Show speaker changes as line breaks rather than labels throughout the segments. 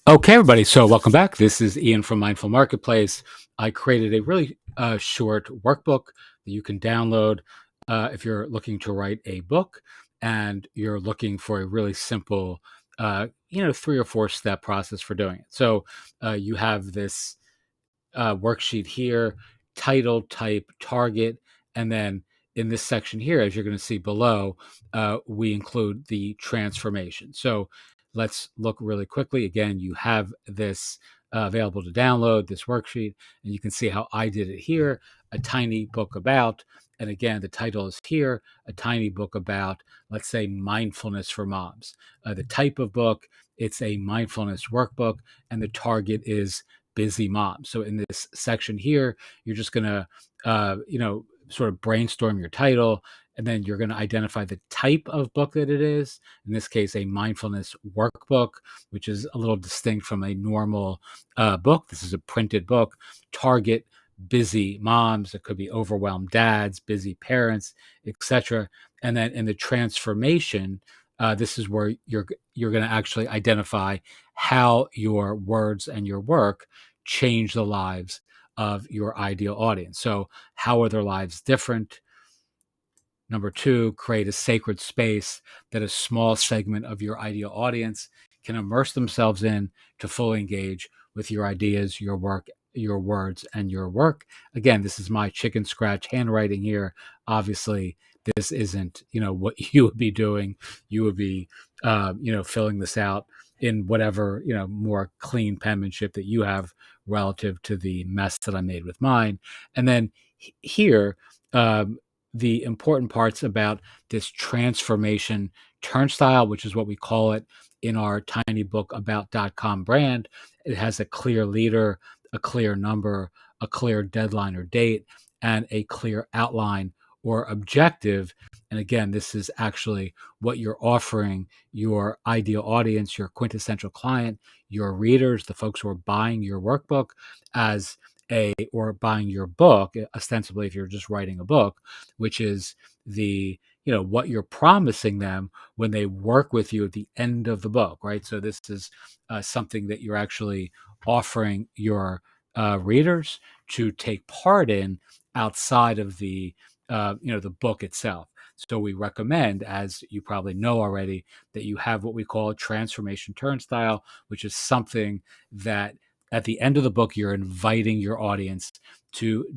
Okay, everybody. So, welcome back. This is Ian from Mindful Marketplace. I created a really short workbook that you can download if you're looking to write a book and you're looking for a really simple, 3 or 4 step process for doing it. So, you have this worksheet here, title, type, target, and then in this section here, as you're going to see below, we include the transformation. So let's look really quickly. Again, you have this available to download, this worksheet, and you can see how I did it here, a tiny book about, and again, the title is here, a tiny book about, let's say, mindfulness for moms. The type of book, it's a mindfulness workbook, and the target is busy mom. So in this section here, you're just going to, sort of brainstorm your title, and then you're going to identify the type of book that it is. In this case, a mindfulness workbook, which is a little distinct from a normal book. This is a printed book. Target busy moms. It could be overwhelmed dads, busy parents, etc. And then in the transformation, this is where you're going to actually identify how your words and your work change the lives of your ideal audience. So, how are their lives different? Number two, create a sacred space that a small segment of your ideal audience can immerse themselves in to fully engage with your ideas, your work, your words, and your work. Again, this is my chicken scratch handwriting here. Obviously, this isn't, what you would be doing. You would be, filling this out in whatever, more clean penmanship that you have relative to the mess that I made with mine. And then here, the important parts about this transformation turnstile, which is what we call it in our tiny book about.com brand. It has a clear leader, a clear number, a clear deadline or date, and a clear outline or objective. And again, this is actually what you're offering your ideal audience, your quintessential client, your readers, the folks who are buying your workbook as or buying your book, ostensibly if you're just writing a book, which is the what you're promising them when they work with you at the end of the book, right? So this is something that you're actually offering your readers to take part in outside of the book itself. So we recommend, as you probably know already, that you have what we call a transformation turnstile, which is something that at the end of the book, you're inviting your audience to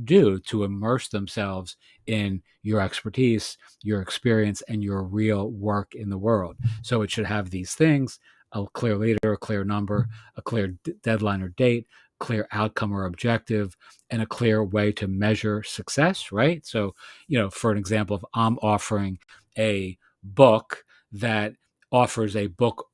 immerse themselves in your expertise, your experience, and your real work in the world. So it should have these things: a clear leader, a clear number, a clear deadline or date, clear outcome or objective, and a clear way to measure success, right? So, for an example, if I'm offering a book that offers a book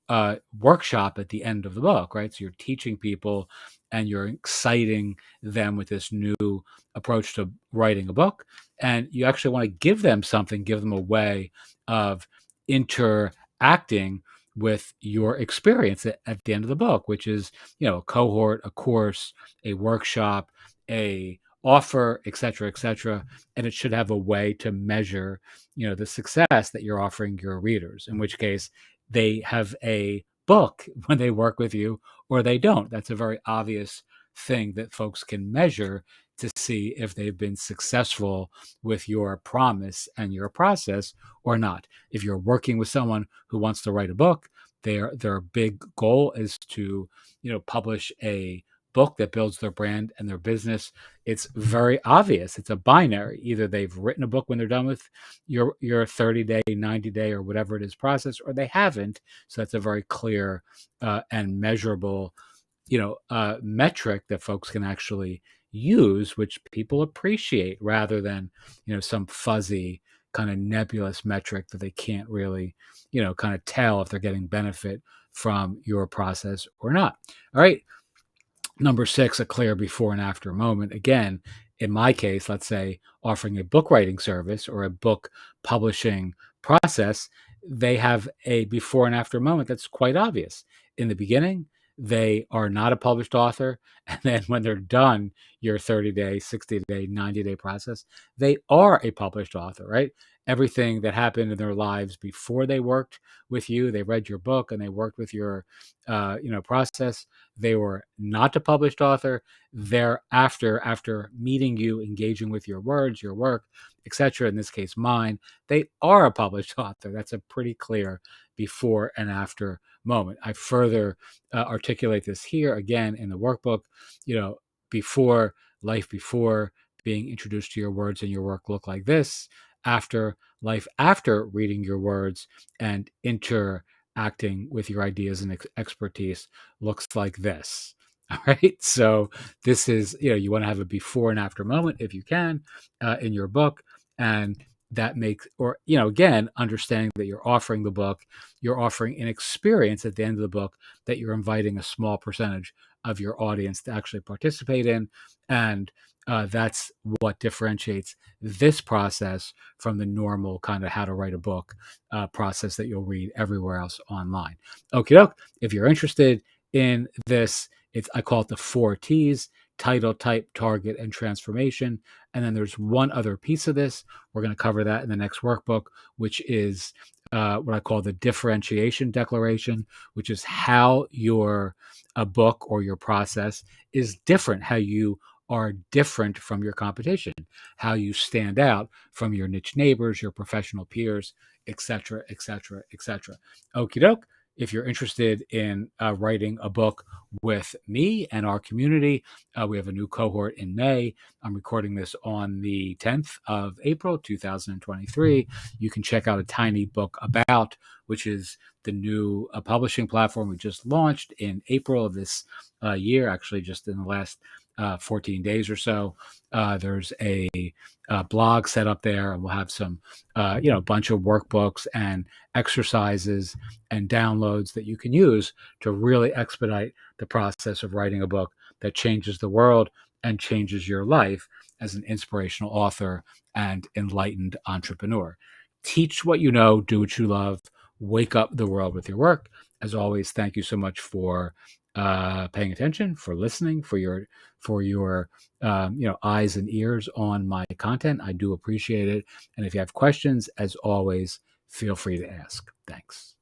workshop at the end of the book, right? So you're teaching people and you're exciting them with this new approach to writing a book. And you actually want to give them something, give them a way of interacting with your experience at the end of the book, which is, a cohort, a course, a workshop, a offer, et cetera, and it should have a way to measure, the success that you're offering your readers, in which case they have a book when they work with you or they don't. That's a very obvious thing that folks can measure to see if they've been successful with your promise and your process or not. If you're working with someone who wants to write a book, their big goal is to, publish a book that builds their brand and their business. It's very obvious. It's a binary. Either they've written a book when they're done with your 30-day, 90-day, or whatever it is process, or they haven't. So that's a very clear and measurable, metric that folks can actually use, which people appreciate, rather than, some fuzzy kind of nebulous metric that they can't really, kind of tell if they're getting benefit from your process or not. All right. Number 6, a clear before and after moment. Again, in my case, let's say offering a book writing service or a book publishing process, they have a before and after moment that's quite obvious. In the beginning, they are not a published author. And then when they're done your 30-day, 60-day, 90-day process, they are a published author, right? everything that happened in their lives before they worked with you. They read your book and they worked with your, process. They were not a published author. Thereafter, after meeting you, engaging with your words, your work, etc. In this case, mine, they are a published author. That's a pretty clear before and after moment. I further articulate this here again in the workbook. Before, life before being introduced to your words and your work look like this. After, life after reading your words and interacting with your ideas and expertise looks like this. All right. So this is, you want to have a before and after moment if you can in your book. And that makes, or, again, understanding that you're offering the book, you're offering an experience at the end of the book that you're inviting a small percentage of your audience to actually participate in. And that's what differentiates this process from the normal kind of how to write a book process that you'll read everywhere else online. Okie doke. If you're interested in this, I call it the 4 T's: title, type, target, and transformation. And then there's one other piece of this. We're going to cover that in the next workbook, which is what I call the differentiation declaration, which is how your a book or your process is different, how you are different from your competition, how you stand out from your niche neighbors, your professional peers, etc., etc., etc. Okie doke. If you're interested in writing a book with me and our community, we have a new cohort in May. I'm recording this on the 10th of April, 2023. You can check out A Tiny Book About, which is the new publishing platform we just launched in April of this year, actually just in the last 14 days or so. There's a blog set up there, and we'll have some, bunch of workbooks and exercises and downloads that you can use to really expedite the process of writing a book that changes the world and changes your life as an inspirational author and enlightened entrepreneur. Teach what you know, do what you love, wake up the world with your work. As always, thank you so much for paying attention, for listening, for your eyes and ears on my content. I do appreciate it. And if you have questions, as always, feel free to ask. Thanks.